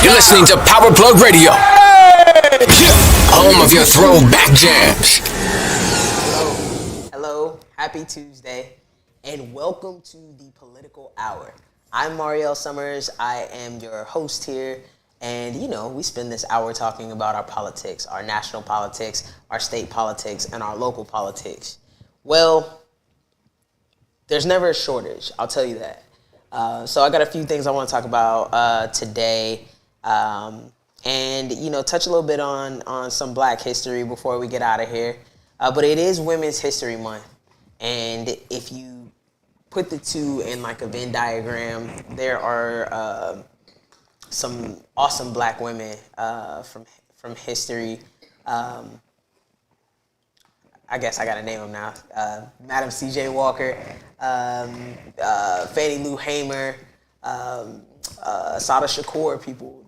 You're listening to Power Plug Radio, home of your throwback jams. Hello, happy Tuesday, and welcome to the Political Hour. I'm Mhariel Summers. I am your host here, and we spend this hour talking about our politics, our national politics, our state politics, and our local politics. Well, there's never a shortage, I'll tell you that. So I got a few things I want to talk about today, and touch a little bit on some Black history before we get out of here. But it is Women's History Month, and if you put the two in like a Venn diagram, there are some awesome Black women from history. I guess I gotta name them now. Madam C.J. Walker, Fannie Lou Hamer, Sada Shakur. People,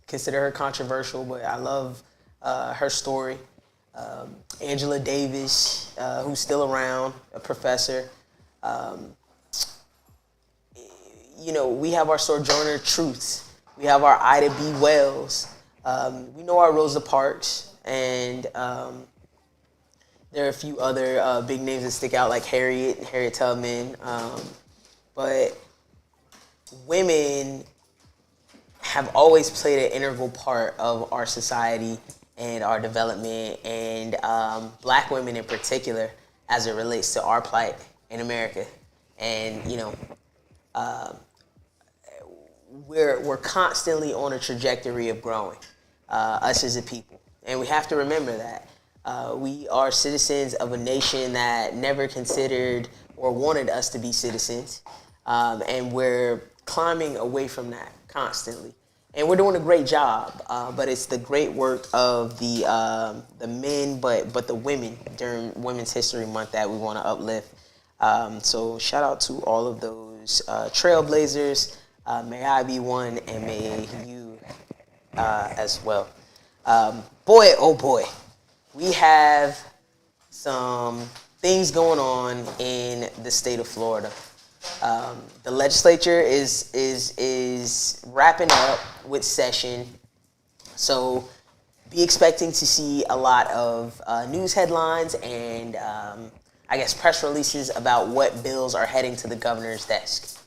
consider her controversial, but I love her story. Angela Davis, who's still around, a professor. We have our Sojourner Truths. We have our Ida B. Wells. We know our Rosa Parks, and there are a few other big names that stick out, like Harriet Tubman. But women have always played an integral part of our society and our development, and Black women in particular, as it relates to our plight in America. And we're constantly on a trajectory of growing, us as a people, and we have to remember that. We are citizens of a nation that never considered or wanted us to be citizens, and we're climbing away from that constantly. And we're doing a great job, but it's the great work of the men, but the women during Women's History Month that we want to uplift. So shout out to all of those trailblazers. May I be one, and may you as well. Boy, oh boy. We have some things going on in the state of Florida. The legislature is wrapping up with session, so be expecting to see a lot of news headlines and press releases about what bills are heading to the governor's desk.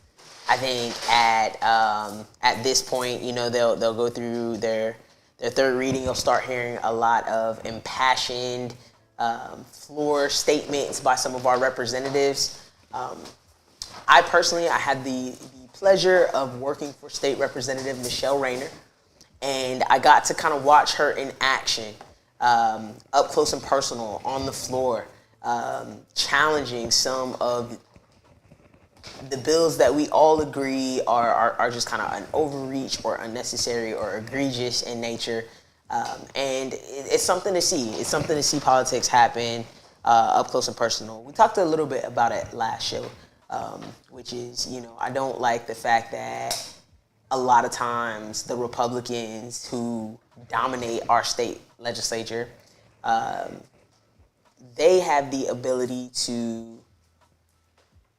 I think at this point, they'll go through their third reading. You'll start hearing a lot of impassioned floor statements by some of our representatives. I had the pleasure of working for State Representative Michelle Rayner, and I got to kind of watch her in action, up close and personal, on the floor, challenging some of the bills that we all agree are just kind of an overreach or unnecessary or egregious in nature. And it's something to see. It's something to see politics happen up close and personal. We talked a little bit about it last show, which is, I don't like the fact that a lot of times the Republicans who dominate our state legislature, they have the ability to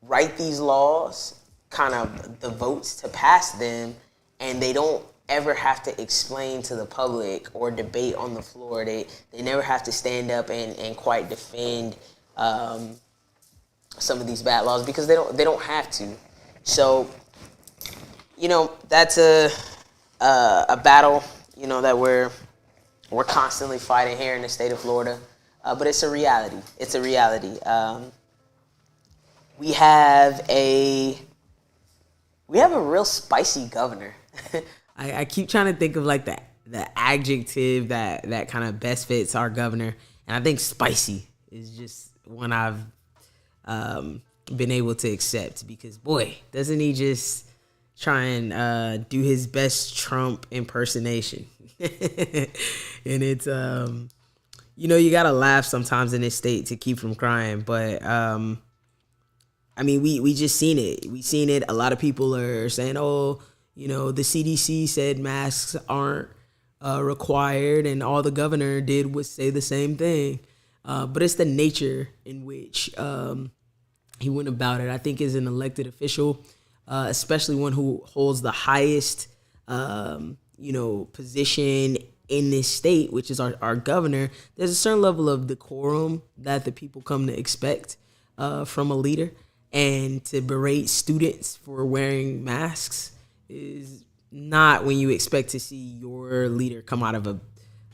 write these laws, kind of the votes to pass them, and they don't ever have to explain to the public or debate on the floor. They never have to stand up and quite defend some of these bad laws because they don't have to. So, that's a battle, that we're constantly fighting here in the state of Florida. But it's a reality. It's a reality. We have a real spicy governor. I keep trying to think of like the adjective that kind of best fits our governor, and I think spicy is just one I've been able to accept because, boy, doesn't he just try and do his best Trump impersonation? And it's you gotta laugh sometimes in this state to keep from crying, but we just seen it. We seen it. A lot of people are saying, the CDC said masks aren't required, and all the governor did was say the same thing. But it's the nature in which he went about it. I think as an elected official, especially one who holds the highest, position in this state, which is our governor, there's a certain level of decorum that the people come to expect from a leader. And to berate students for wearing masks is not when you expect to see your leader come out of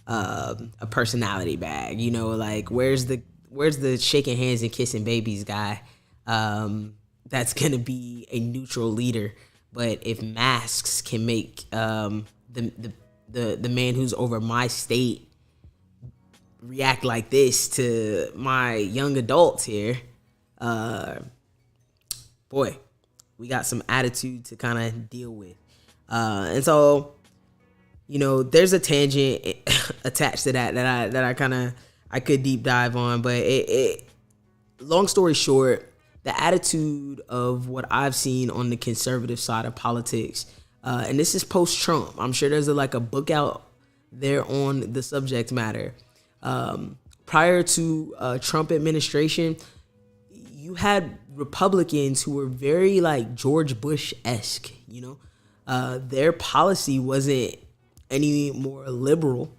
a personality bag. Like where's the shaking hands and kissing babies guy that's gonna be a neutral leader? But if masks can make the man who's over my state react like this to my young adults here, boy, we got some attitude to kind of deal with. And so, there's a tangent attached to that I could deep dive on, but long story short, the attitude of what I've seen on the conservative side of politics, and this is post-Trump. I'm sure there's a book out there on the subject matter. Prior to Trump administration, you had Republicans who were very George Bush-esque. Their policy wasn't any more liberal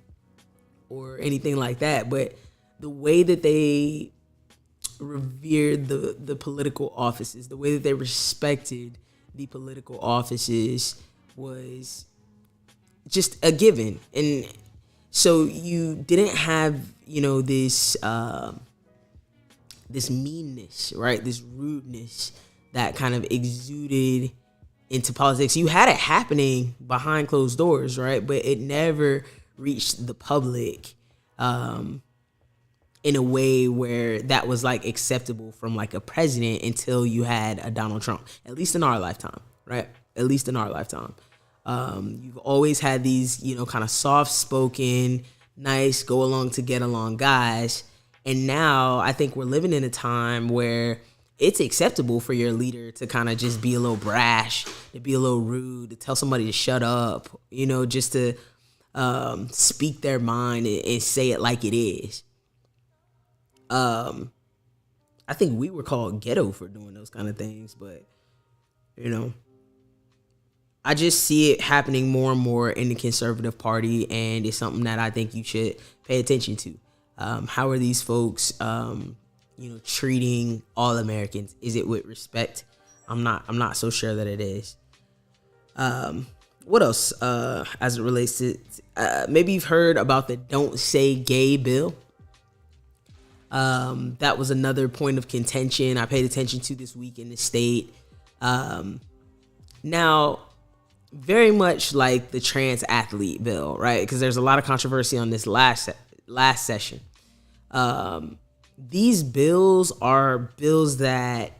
or anything like that, but the way that they revered the political offices, the way that they respected the political offices was just a given. And so you didn't have, this meanness, right? This rudeness that kind of exuded into politics. You had it happening behind closed doors, right? But it never reached the public in a way where that was acceptable from a president until you had a Donald Trump, at least in our lifetime, right? At least in our lifetime. You've always had these, kind of soft-spoken, nice, go along to get along guys. And now I think we're living in a time where it's acceptable for your leader to kind of just be a little brash, to be a little rude, to tell somebody to shut up, just to speak their mind and say it like it is. I think we were called ghetto for doing those kind of things, but I just see it happening more and more in the conservative party, and it's something that I think you should pay attention to. How are these folks, treating all Americans? Is it with respect? I'm not so sure that it is. What else? As it relates to, maybe you've heard about the "Don't Say Gay" bill. That was another point of contention I paid attention to this week in the state. Now, very much like the trans athlete bill, right? Because there's a lot of controversy on this last session. These bills are bills that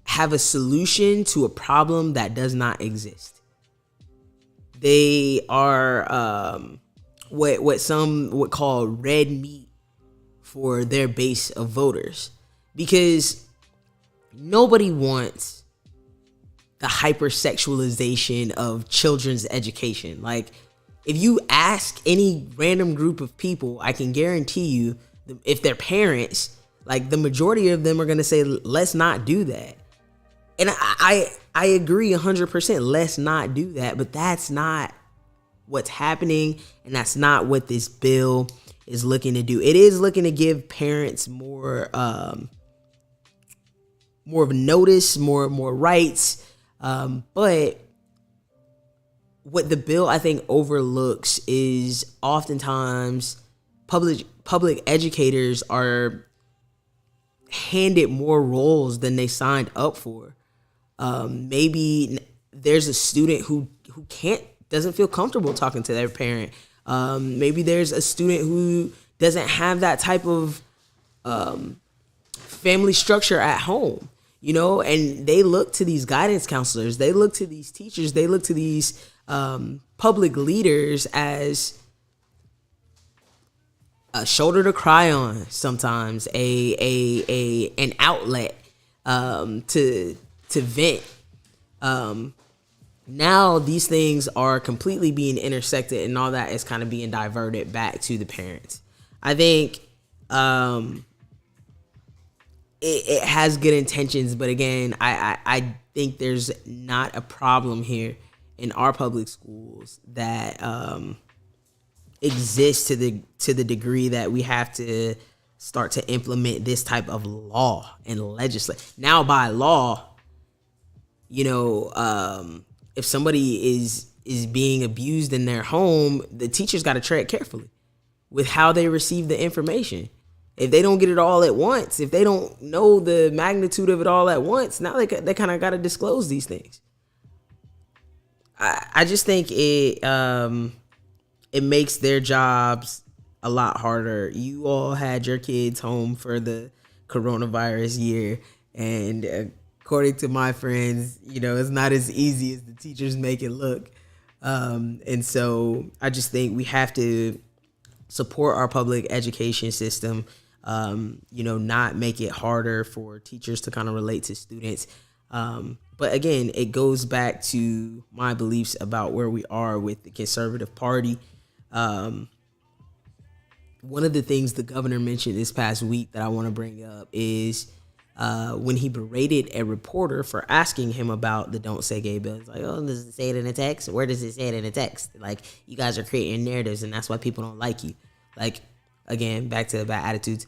have a solution to a problem that does not exist. They are what some would call red meat for their base of voters, because nobody wants the hypersexualization of children's education. If you ask any random group of people, I can guarantee you, if they're parents, the majority of them are going to say, let's not do that. And I agree 100%, let's not do that. But that's not what's happening, and that's not what this bill is looking to do. It is looking to give parents more of a notice, more rights. But what the bill, I think, overlooks is oftentimes public educators are handed more roles than they signed up for. Maybe there's a student who doesn't feel comfortable talking to their parent. Maybe there's a student who doesn't have that type of family structure at home, and they look to these guidance counselors, they look to these teachers, they look to these public leaders as a shoulder to cry on, sometimes an outlet to vent. Now these things are completely being intersected, and all that is kind of being diverted back to the parents. I think it has good intentions, but again, I think there's not a problem here in our public schools that exist to the degree that we have to start to implement this type of law and legislate. Now, by law, if somebody is being abused in their home, the teacher's got to tread carefully with how they receive the information. If they don't get it all at once, if they don't know the magnitude of it all at once, now they kind of got to disclose these things. I just think it makes their jobs a lot harder. You all had your kids home for the coronavirus year, and according to my friends, it's not as easy as the teachers make it look. And so I just think we have to support our public education system, not make it harder for teachers to kind of relate to students. But again, it goes back to my beliefs about where we are with the conservative party. One of the things the governor mentioned this past week that I want to bring up is when he berated a reporter for asking him about the Don't Say Gay bill. He's like, oh, does it say it in the text? Where does it say it in the text? Like, you guys are creating narratives, and that's why people don't like you. Like, again, back to the bad attitudes.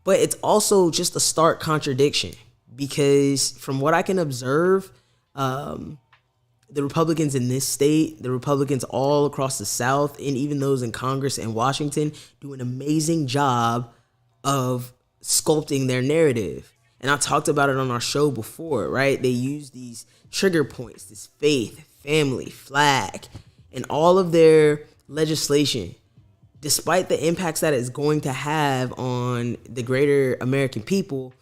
But it's also just a stark contradiction, because from what I can observe, the Republicans in this state, the Republicans all across the South, and even those in Congress and Washington do an amazing job of sculpting their narrative. And I talked about it on our show before, right? They use these trigger points, this faith, family, flag, and all of their legislation, despite the impacts that it's going to have on the greater American people.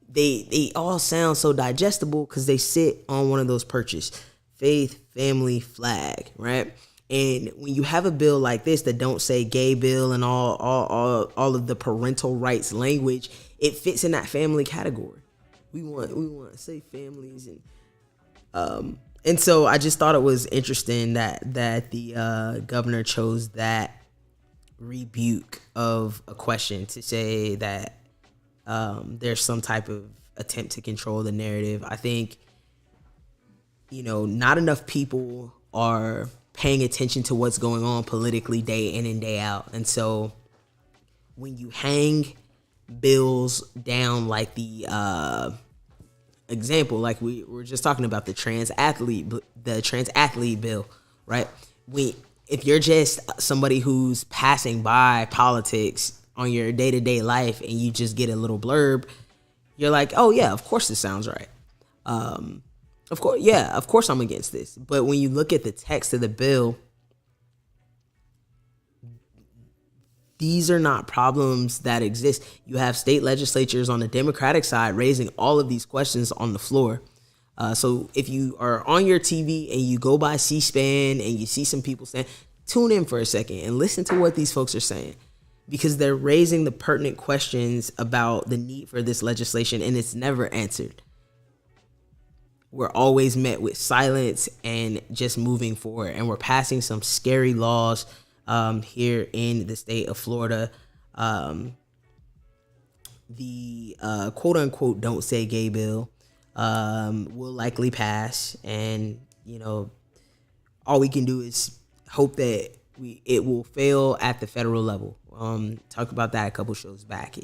They all sound so digestible because they sit on one of those perches: faith, family, flag, right? And when you have a bill like this, the Don't Say Gay bill and all of the parental rights language, it fits in that family category. We want safe families, and so I just thought it was interesting that the governor chose that rebuke of a question to say that there's some type of attempt to control the narrative. I think, not enough people are paying attention to what's going on politically day in and day out. And so when you hang bills down like the example, like we were just talking about the trans athlete bill, right? If you're just somebody who's passing by politics on your day-to-day life and you just get a little blurb, you're like, oh yeah, of course this sounds right. Of course I'm against this. But when you look at the text of the bill, these are not problems that exist. You have state legislatures on the Democratic side raising all of these questions on the floor. So if you are on your TV and you go by C-SPAN and you see some people saying, tune in for a second and listen to what these folks are saying, because they're raising the pertinent questions about the need for this legislation, and it's never answered. We're always met with silence and just moving forward. And we're passing some scary laws here in the state of Florida. The quote unquote Don't Say Gay bill will likely pass. And, all we can do is hope that it will fail at the federal level. Talked about that a couple shows back.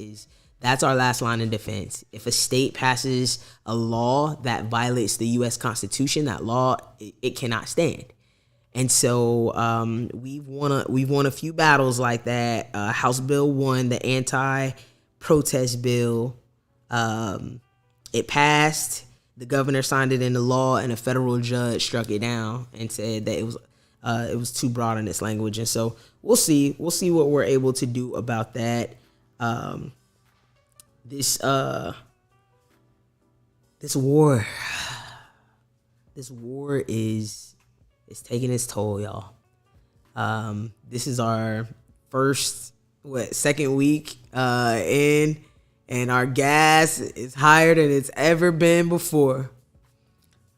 That's our last line of defense. If a state passes a law that violates the U.S. Constitution, that law, it cannot stand. And so we've won a few battles like that. House Bill 1, the anti-protest bill, it passed. The governor signed it into law, and a federal judge struck it down and said that it was too broad in its language. And so we'll see what we're able to do about that. This war is taking its toll, y'all. This is our second week in, and our gas is higher than it's ever been before.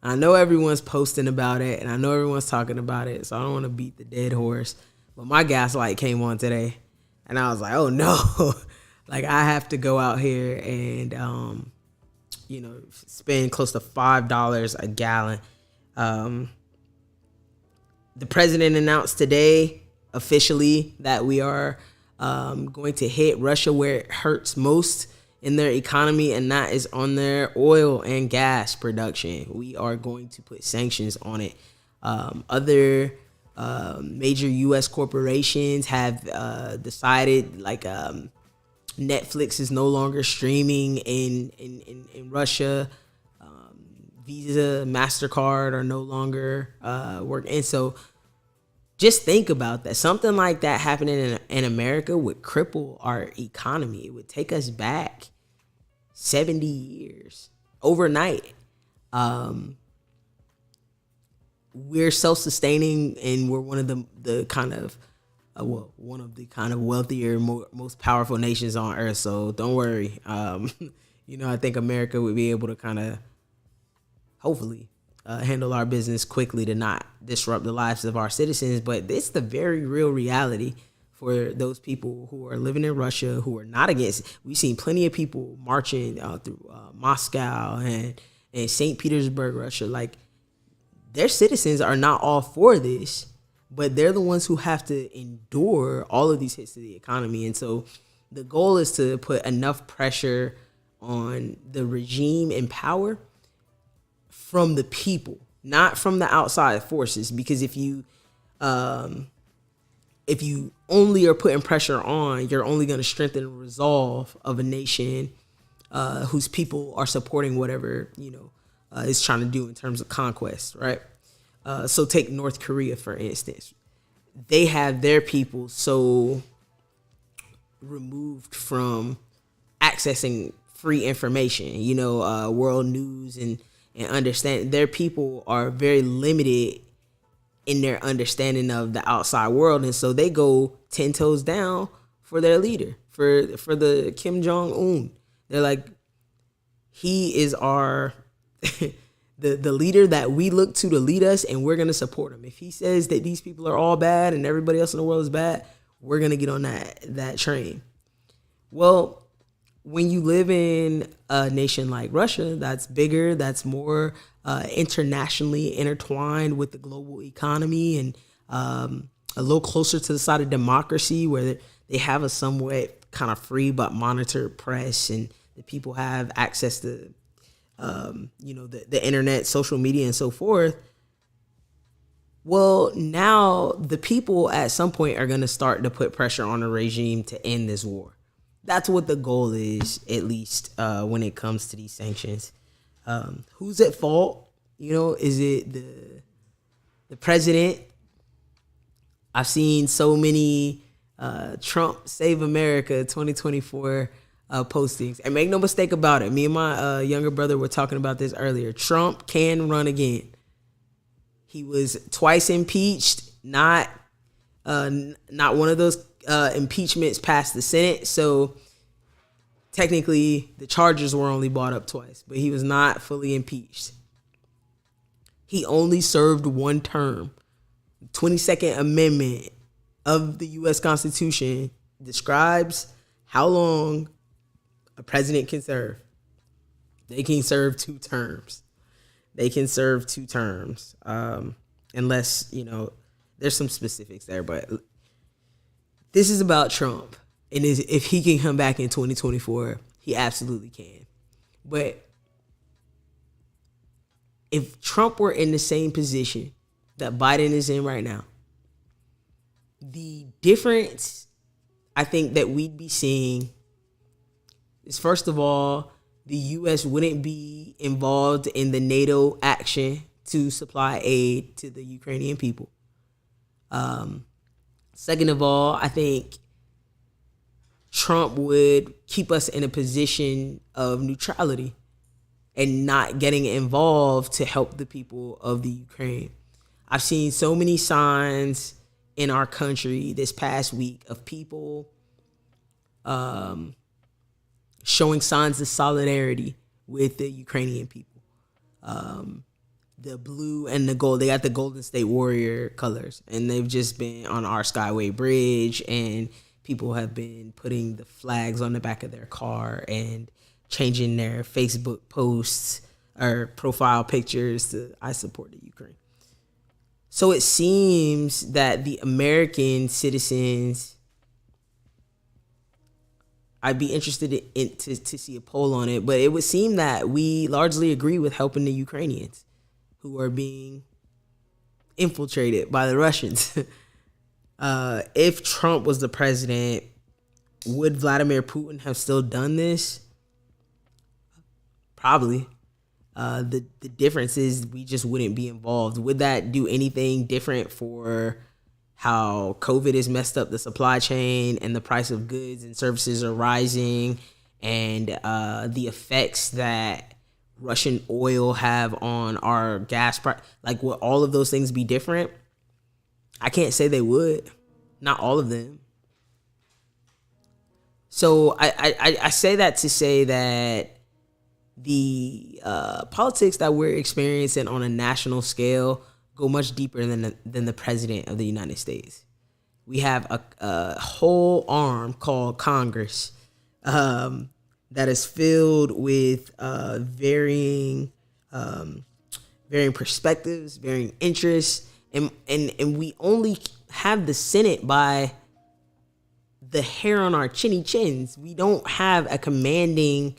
I know everyone's posting about it, and I know everyone's talking about it, so I don't want to beat the dead horse. But my gas light came on today, and I was like, oh no. Like, I have to go out here and, spend close to $5 a gallon. The president announced today officially that we are going to hit Russia where it hurts most in their economy, and that is on their oil and gas production. We are going to put sanctions on it. Other major U.S. corporations have decided, like Netflix is no longer streaming in Russia. Visa, MasterCard are no longer working. And so just think about that. Something like that happening in America would cripple our economy. It would take us back 70 years overnight. We're self-sustaining, and we're one of the kind of wealthier, most powerful nations on earth. So don't worry. I think America would be able to kind of hopefully handle our business quickly to not disrupt the lives of our citizens. But it's the very real reality for those people who are living in Russia, who are not against. We've seen plenty of people marching through Moscow and St. Petersburg, Russia. Like, their citizens are not all for this, but they're the ones who have to endure all of these hits to the economy. And so the goal is to put enough pressure on the regime in power from the people, not from the outside forces. Because if you only are putting pressure on, you're only going to strengthen the resolve of a nation whose people are supporting whatever is trying to do in terms of conquest, right? So take North Korea, for instance. They have their people so removed from accessing free information, world news and understand. Their people are very limited in their understanding of the outside world. And so they go 10 toes down for their leader, for the Kim Jong-un. They're like, he is our the leader that we look to lead us, and we're going to support him. If he says that these people are all bad and everybody else in the world is bad, we're going to get on that train. Well, when you live in a nation like Russia, that's bigger, that's more internationally intertwined with the global economy, and a little closer to the side of democracy, where they have a somewhat kind of free but monitored press, and the people have access to the internet, social media, and so forth. Well, now the people at some point are going to start to put pressure on the regime to end this war. That's what the goal is, at least when it comes to these sanctions. Who's at fault? Is it the president? I've seen so many Trump Save America 2024 postings. And make no mistake about it, me and my younger brother were talking about this earlier. Trump can run again. He was twice impeached, not one of those impeachments passed the Senate. So technically the charges were only brought up twice, but he was not fully impeached. He only served one term. 22nd Amendment of the U.S. Constitution describes how long a president can serve. They can serve 2 terms. Unless, there's some specifics there, but this is about Trump. And if he can come back in 2024, he absolutely can. But if Trump were in the same position that Biden is in right now, the difference I think that we'd be seeing is, first of all, the U.S. wouldn't be involved in the NATO action to supply aid to the Ukrainian people. Second of all, I think Trump would keep us in a position of neutrality and not getting involved to help the people of the Ukraine. I've seen so many signs in our country this past week of people showing signs of solidarity with the Ukrainian people. The blue and the gold, they got the Golden State Warrior colors, and they've just been on our Skyway Bridge, and people have been putting the flags on the back of their car and changing their Facebook posts or profile pictures to "I support the Ukraine." So it seems that the American citizens, I'd be interested to see a poll on it, but it would seem that we largely agree with helping the Ukrainians who are being infiltrated by the Russians. If Trump was the president, would Vladimir Putin have still done this? Probably. The difference is we just wouldn't be involved. Would that do anything different for how COVID has messed up the supply chain and the price of goods and services are rising, and the effects that Russian oil have on our gas price? Like, would all of those things be different? I can't say they would. Not all of them. So I say that to say that the politics that we're experiencing on a national scale go much deeper than the president of the United States. We have a whole arm called Congress that is filled with varying perspectives, varying interests, and we only have the Senate by the hair on our chinny chins. We don't have a commanding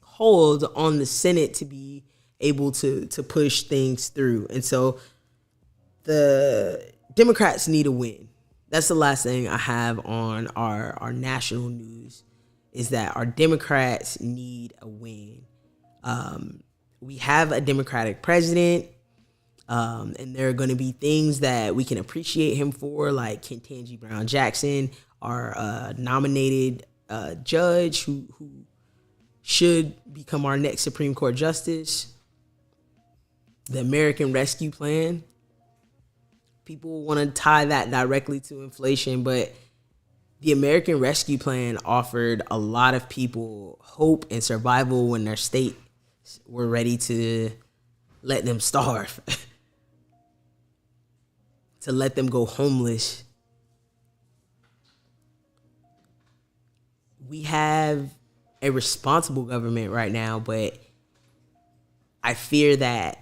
hold on the Senate to be able to push things through. And so the Democrats need a win. That's the last thing I have on our national news, is that our Democrats need a win. We have a Democratic president, and there are going to be things that we can appreciate him for, like Ketanji Brown Jackson, our nominated judge who should become our next Supreme Court justice. The American Rescue Plan. People want to tie that directly to inflation, but the American Rescue Plan offered a lot of people hope and survival when their state were ready to let them starve, to let them go homeless. We have a responsible government right now, but I fear that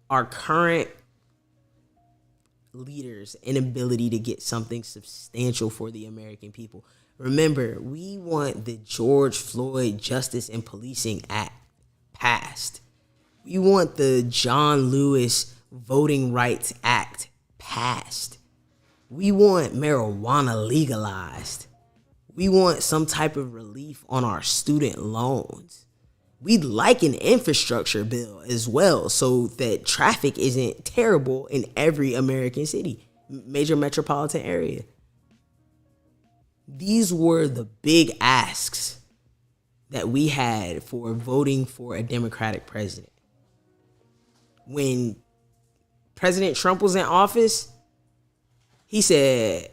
our current leaders' inability to get something substantial for the American people. Remember, we want the George Floyd Justice and Policing Act passed. We want the John Lewis Voting Rights Act passed. We want marijuana legalized. We want some type of relief on our student loans. We'd like an infrastructure bill as well, so that traffic isn't terrible in every American city, major metropolitan area. These were the big asks that we had for voting for a Democratic president. When President Trump was in office, he said,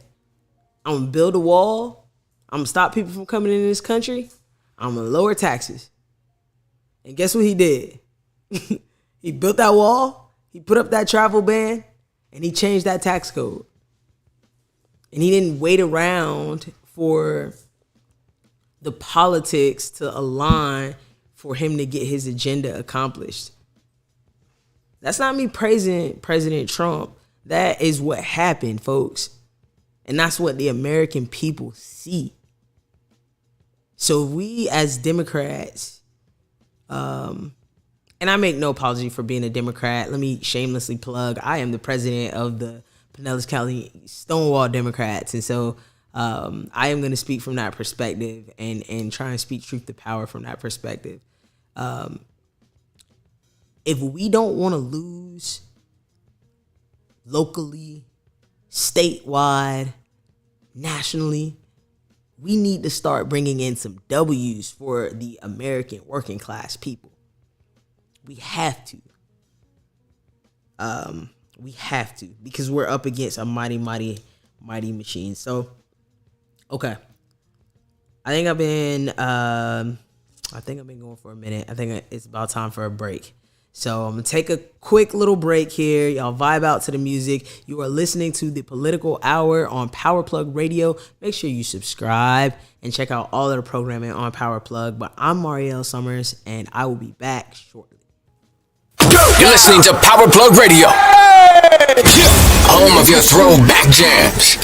I'm going to build a wall. I'm going to stop people from coming into this country. I'm going to lower taxes. And guess what he did? He built that wall. He put up that travel ban. And he changed that tax code. And he didn't wait around for the politics to align for him to get his agenda accomplished. That's not me praising President Trump. That is what happened, folks. And that's what the American people see. So we as Democrats, and I make no apology for being a Democrat. Let me shamelessly plug, I am the president of the Pinellas County Stonewall Democrats. And so I am going to speak from that perspective and try and speak truth to power from that perspective. If we don't want to lose locally, statewide, nationally, we need to start bringing in some W's for the American working class people. We have to. We have to, because we're up against a mighty machine. So, okay. I think I've been going for a minute. I think it's about time for a break. So I'm going to take a quick little break here. Y'all vibe out to the music. You are listening to the Political Hour on Power Plug Radio. Make sure you subscribe and check out all of the programming on Power Plug. But I'm Mhariel Summers, and I will be back shortly. Go, listening to Power Plug Radio, home of your throwback jams.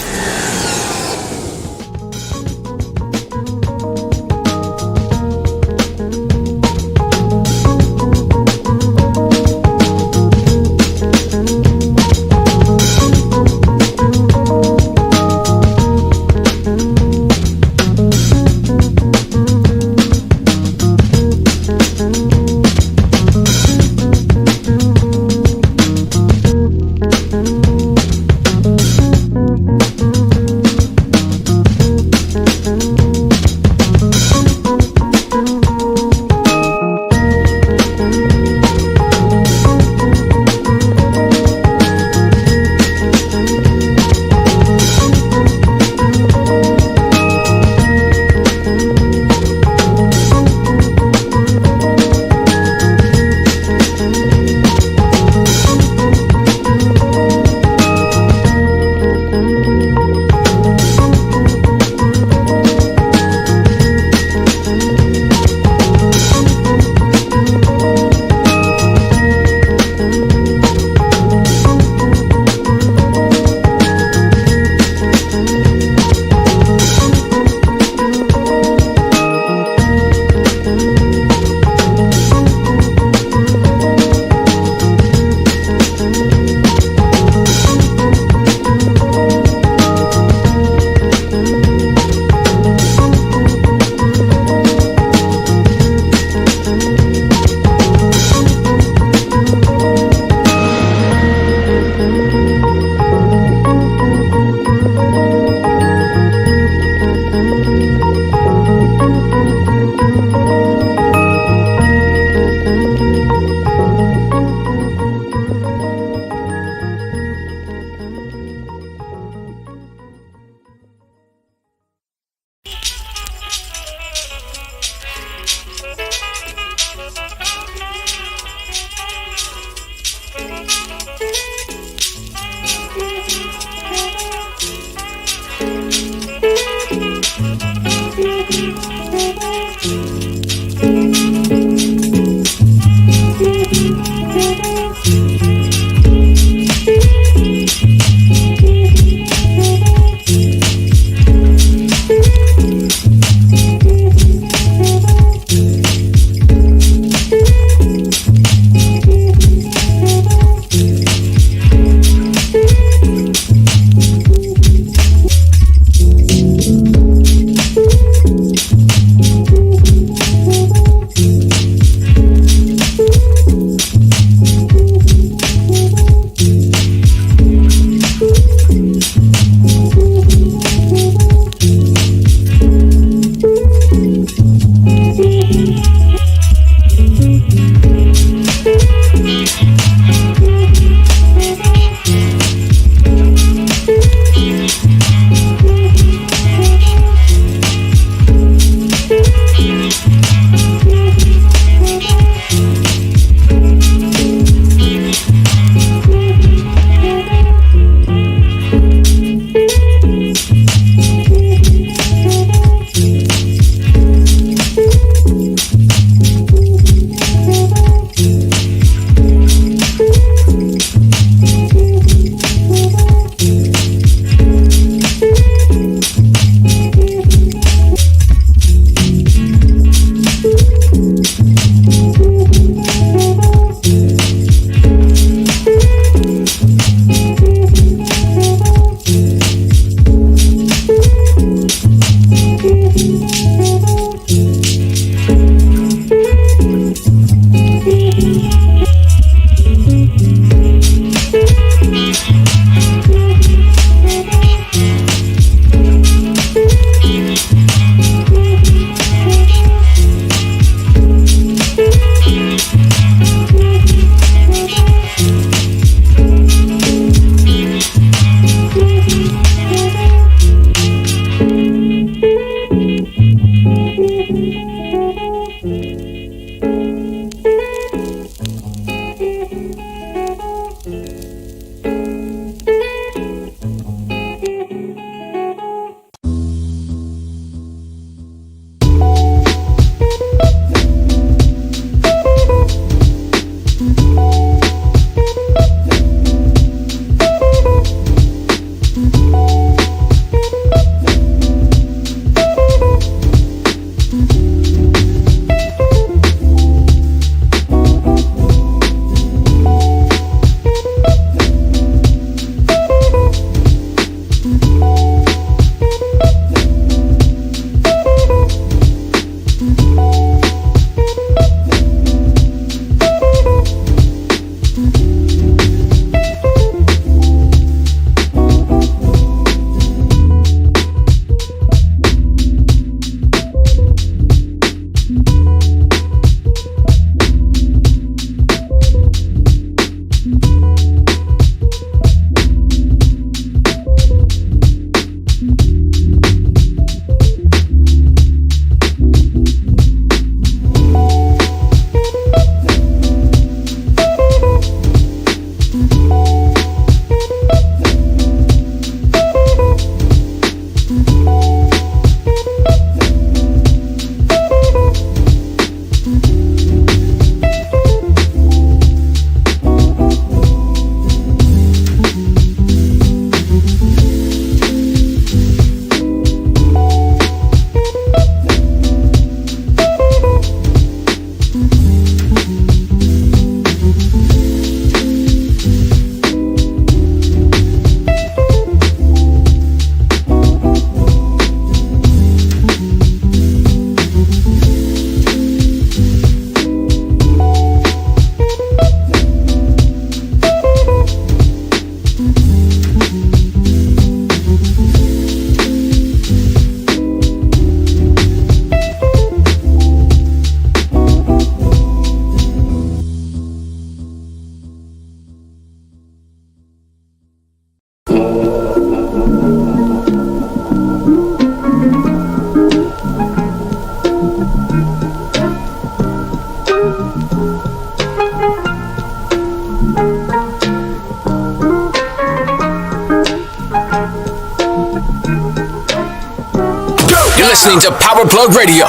listening to Power Plug Radio,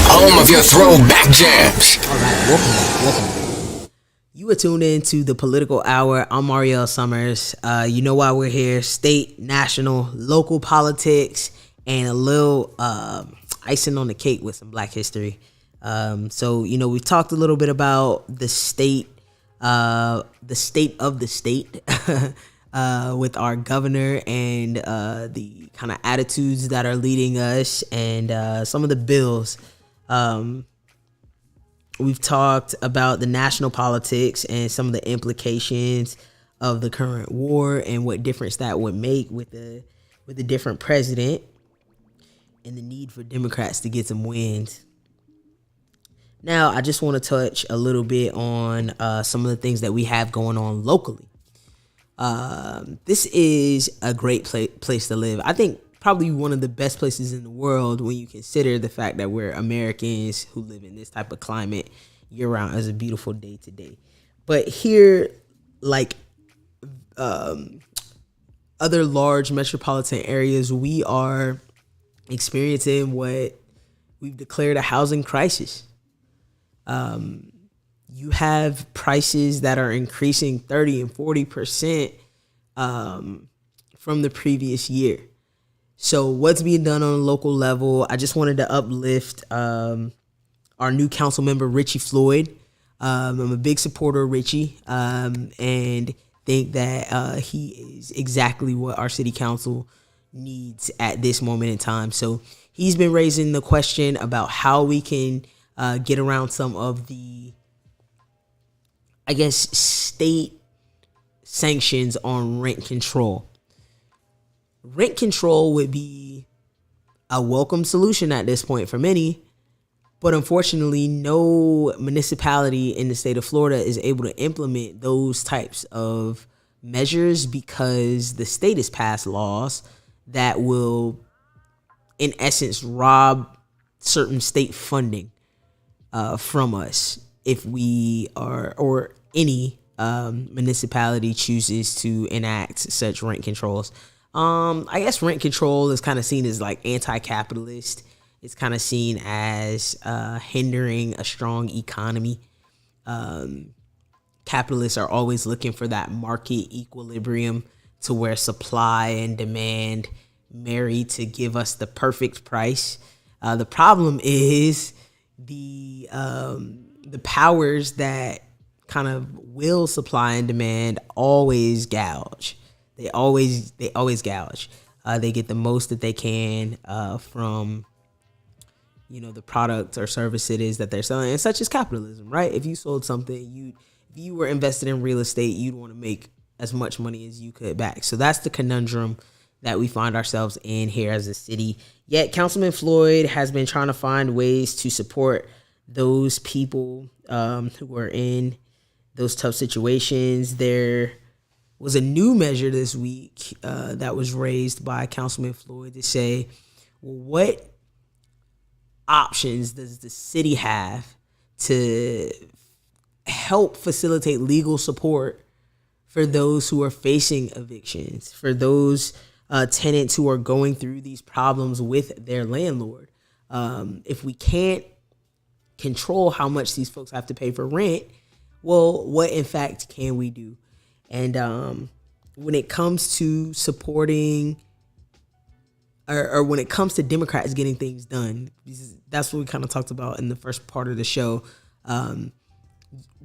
home of your throwback jams. All right, welcome back. You are tuned in to the Political Hour. I'm Mhariel Summers. You know why we're here: state, national, local politics, and a little icing on the cake with some Black history. So we've talked a little bit about the state of the state with our governor and the kind of attitudes that are leading us, and some of the bills. We've talked about the national politics and some of the implications of the current war and what difference that would make with the different president and the need for Democrats to get some wins. Now, I just want to touch a little bit on some of the things that we have going on locally. This is a great place to live. I think probably one of the best places in the world when you consider the fact that we're Americans who live in this type of climate year round. As a beautiful day today. But here, like other large metropolitan areas, we are experiencing what we've declared a housing crisis. You have prices that are increasing 30 and 40% from the previous year. So what's being done on a local level? I just wanted to uplift our new council member, Richie Floyd. I'm a big supporter of Richie and think that he is exactly what our city council needs at this moment in time. So he's been raising the question about how we can get around some of the, I guess, state sanctions on rent control. Rent control would be a welcome solution at this point for many, but unfortunately, no municipality in the state of Florida is able to implement those types of measures because the state has passed laws that will, in essence, rob certain state funding from us if we are, or any municipality chooses to enact such rent controls. I guess rent control is kind of seen as like anti-capitalist. It's kind of seen as hindering a strong economy. Capitalists are always looking for that market equilibrium to where supply and demand marry to give us the perfect price. The problem is the powers that kind of will supply and demand always gouge. They always gouge. They get the most that they can from the product or service it is that they're selling, and such as capitalism, right? If you sold something, if you were invested in real estate, you'd want to make as much money as you could back. So that's the conundrum that we find ourselves in here as a city. Yet Councilman Floyd has been trying to find ways to support those people who are in those tough situations. There was a new measure this week that was raised by Councilman Floyd to say, well, what options does the city have to help facilitate legal support for those who are facing evictions, for those tenants who are going through these problems with their landlord? If we can't control how much these folks have to pay for rent, well, what in fact can we do? And when it comes to supporting, or when it comes to Democrats getting things done, that's what we kind of talked about in the first part of the show.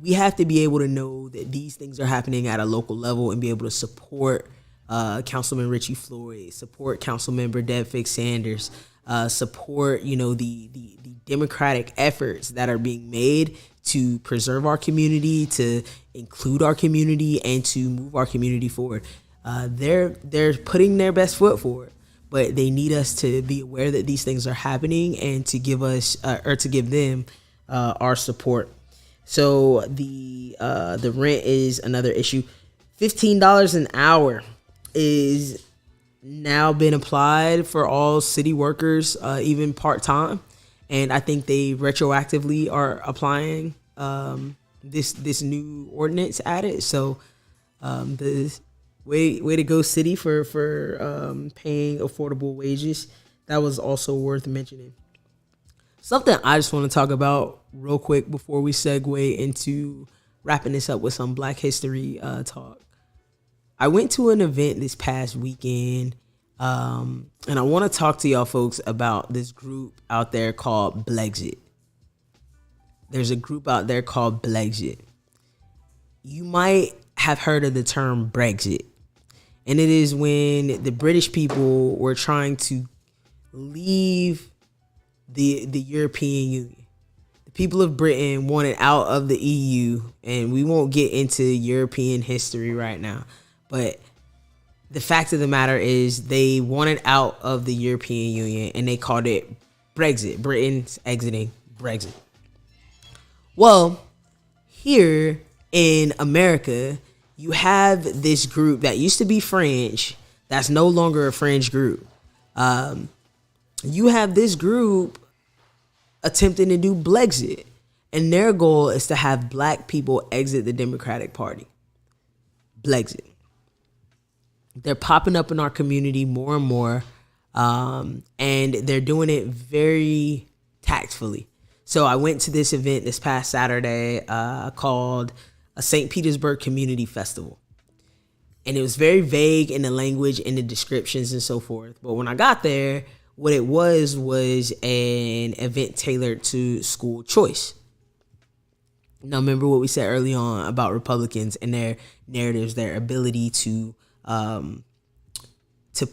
We have to be able to know that these things are happening at a local level and be able to support Councilman Richie Floyd, support Councilmember Deb Fix Sanders, support the democratic efforts that are being made to preserve our community, to include our community, and to move our community forward. They're putting their best foot forward, but they need us to be aware that these things are happening and to give us or to give them our support. So the rent is another issue. $15 an hour is now been applied for all city workers, even part-time. And I think they retroactively are applying this new ordinance at it. So the way to go, city, for paying affordable wages that was also worth mentioning. Something I just want to talk about real quick before we segue into wrapping this up with some Black History talk. I went to an event this past weekend, and I want to talk to y'all folks about this group out there called Blexit. There's a group out there called Blexit. You might have heard of the term Brexit, and it is when the British people were trying to leave the European Union. The people of Britain wanted out of the EU, and we won't get into European history right now, but the fact of the matter is they wanted out of the European Union, and they called it Brexit. Britain's exiting Brexit. Well, here in America, you have this group that used to be French, that's no longer a French group. You have this group attempting to do Blexit, and their goal is to have Black people exit the Democratic Party. Blexit. They're popping up in our community more and more, and they're doing it very tactfully. So I went to this event this past Saturday called a St. Petersburg Community Festival. And it was very vague in the language and the descriptions and so forth. But when I got there, what it was an event tailored to school choice. Now, remember what we said early on about Republicans and their narratives, their ability to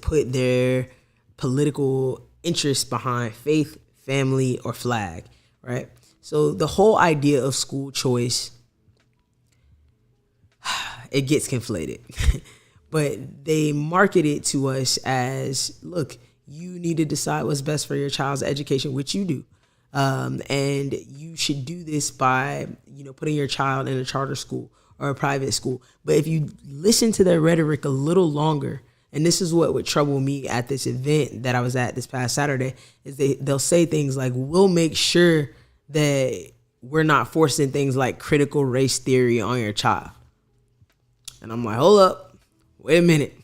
put their political interests behind faith, family, or flag, right? So the whole idea of school choice, it gets conflated. But they market it to us as, look, you need to decide what's best for your child's education, which you do. And you should do this by, putting your child in a charter school or a private school. But if you listen to their rhetoric a little longer, and this is what would trouble me at this event that I was at this past Saturday, is they'll say things like, we'll make sure that we're not forcing things like critical race theory on your child. And I'm like, hold up, wait a minute.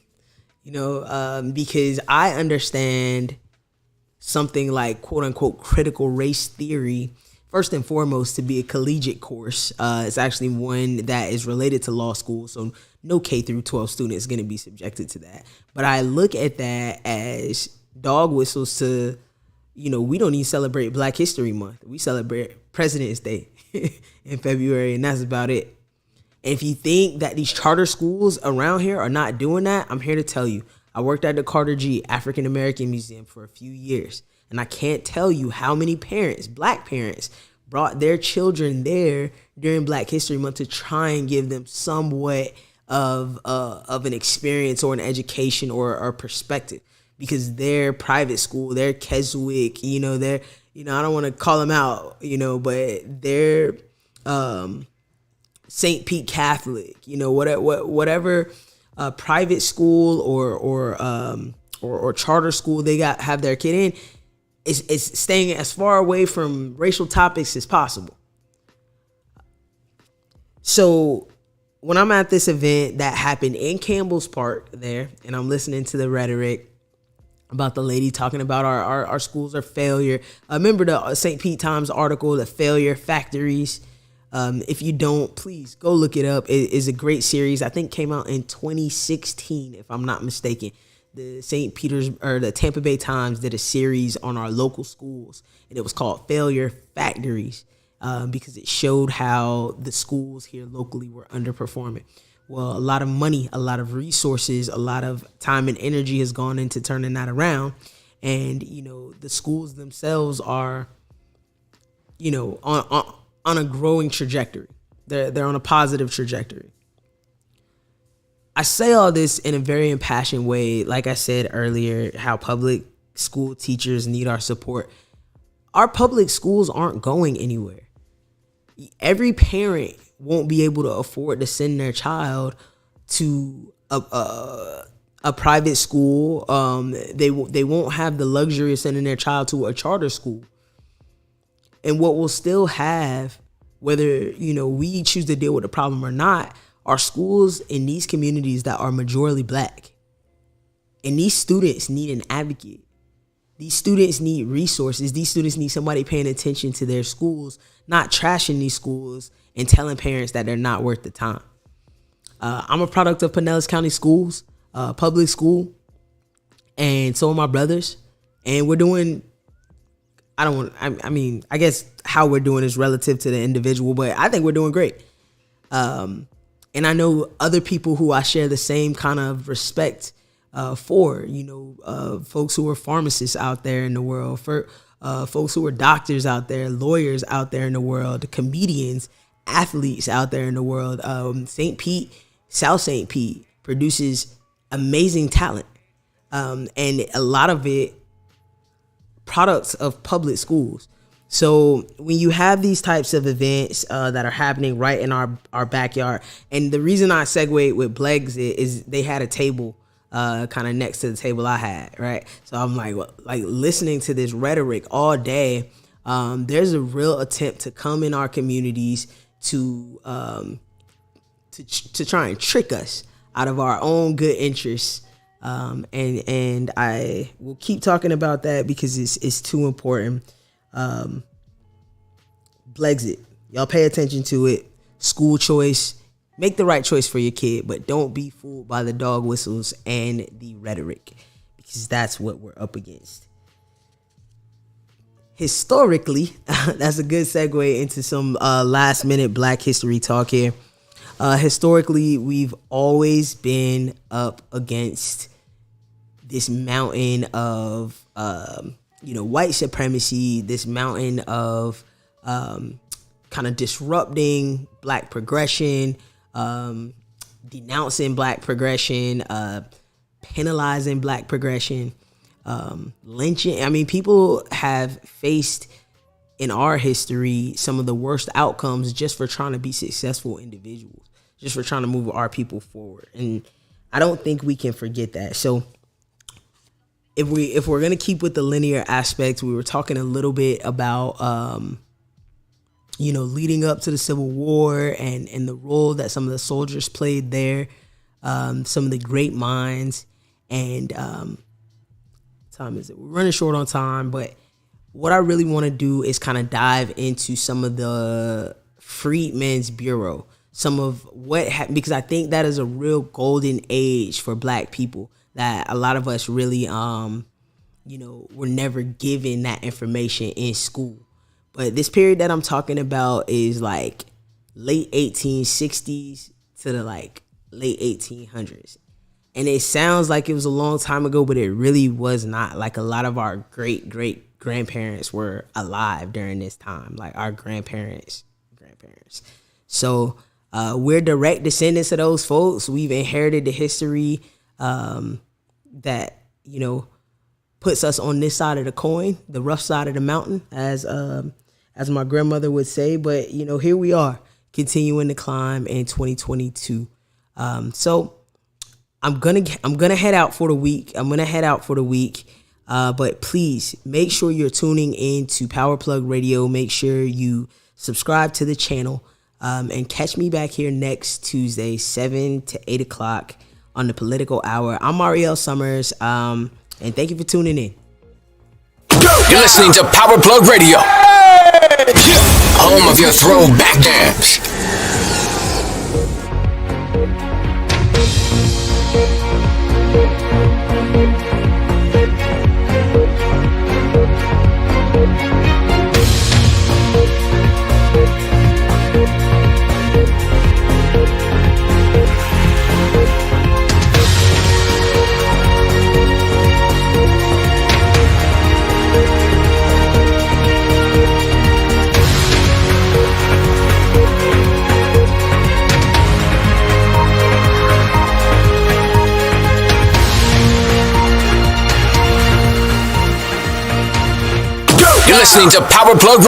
Because I understand something like quote unquote critical race theory, first and foremost, to be a collegiate course. It's actually one that is related to law school. So no K through 12 student is going to be subjected to that. But I look at that as dog whistles to, we don't even celebrate Black History Month. We celebrate President's Day in February, and that's about it. And if you think that these charter schools around here are not doing that, I'm here to tell you. I worked at the Carter G African American Museum for a few years, and I can't tell you how many parents, Black parents, brought their children there during Black History Month to try and give them somewhat of an experience or an education or perspective, because their private school, their Keswick, they're, I don't want to call them out, but they're St. Pete Catholic, whatever private school or charter school they have their kid in, is staying as far away from racial topics as possible. So when I'm at this event that happened in Campbell's Park there, and I'm listening to the rhetoric about the lady talking about our schools are failure. Remember the St. Pete Times article, The Failure Factories? If you don't, please go look it up. It is a great series. I think came out in 2016, if I'm not mistaken. The Tampa Bay Times did a series on our local schools, and it was called Failure Factories, because it showed how the schools here locally were underperforming. Well, a lot of money, a lot of resources, a lot of time and energy has gone into turning that around. And, the schools themselves are, on a growing trajectory. They're on a positive trajectory. I say all this in a very impassioned way. Like I said earlier, how public school teachers need our support. Our public schools aren't going anywhere. Every parent won't be able to afford to send their child to a private school. They won't have the luxury of sending their child to a charter school. And what we'll still have, whether we choose to deal with the problem or not, are schools in these communities that are majorly Black. And these students need an advocate. These students need resources. These students need somebody paying attention to their schools, not trashing these schools and telling parents that they're not worth the time. I'm a product of Pinellas County Schools, public school, and so are my brothers. And we're doing, I guess how we're doing is relative to the individual, but I think we're doing great. And I know other people who I share the same kind of respect for, folks who are pharmacists out there in the world, for folks who are doctors out there, lawyers out there in the world, comedians, athletes out there in the world. St. Pete, South St. Pete produces amazing talent, and a lot of it products of public schools. So when you have these types of events that are happening right in our backyard, and the reason I segued with Blexit is they had a table kind of next to the table I had, right? So I'm like listening to this rhetoric all day. There's a real attempt to come in our communities to try and trick us out of our own good interests. And I will keep talking about that because it's too important. Blexit, y'all pay attention to it. School choice, make the right choice for your kid, but don't be fooled by the dog whistles and the rhetoric, because that's what we're up against. Historically, that's a good segue into some last minute Black history talk here. Historically, we've always been up against this mountain of white supremacy, this mountain of kind of disrupting Black progression, denouncing Black progression, penalizing Black progression, lynching. I mean, people have faced in our history some of the worst outcomes just for trying to be successful individuals, just for trying to move our people forward. And I don't think we can forget that. So if we're going to keep with the linear aspect, we were talking a little bit about, leading up to the Civil War and the role that some of the soldiers played there, some of the great minds. And time is it? We're running short on time, but what I really want to do is kind of dive into some of the Freedmen's Bureau, some of what because I think that is a real golden age for Black people that a lot of us really, were never given that information in school. But this period that I'm talking about is like late 1860s to the late 1800s. And it sounds like it was a long time ago, but it really was not. Like a lot of our great grandparents were alive during this time, like our grandparents. So we're direct descendants of those folks. We've inherited the history that, puts us on this side of the coin, the rough side of the mountain, as my grandmother would say. But, here we are continuing to climb in 2022. So I'm gonna head out for the week. But please make sure you're tuning in to Power Plug Radio. Make sure you subscribe to the channel, and catch me back here next Tuesday, 7 to 8 o'clock on the Political Hour. I'm Mhariel Summers, and thank you for tuning in. You're listening to Power Plug Radio, home of your throwback jams. You're listening to Power Plug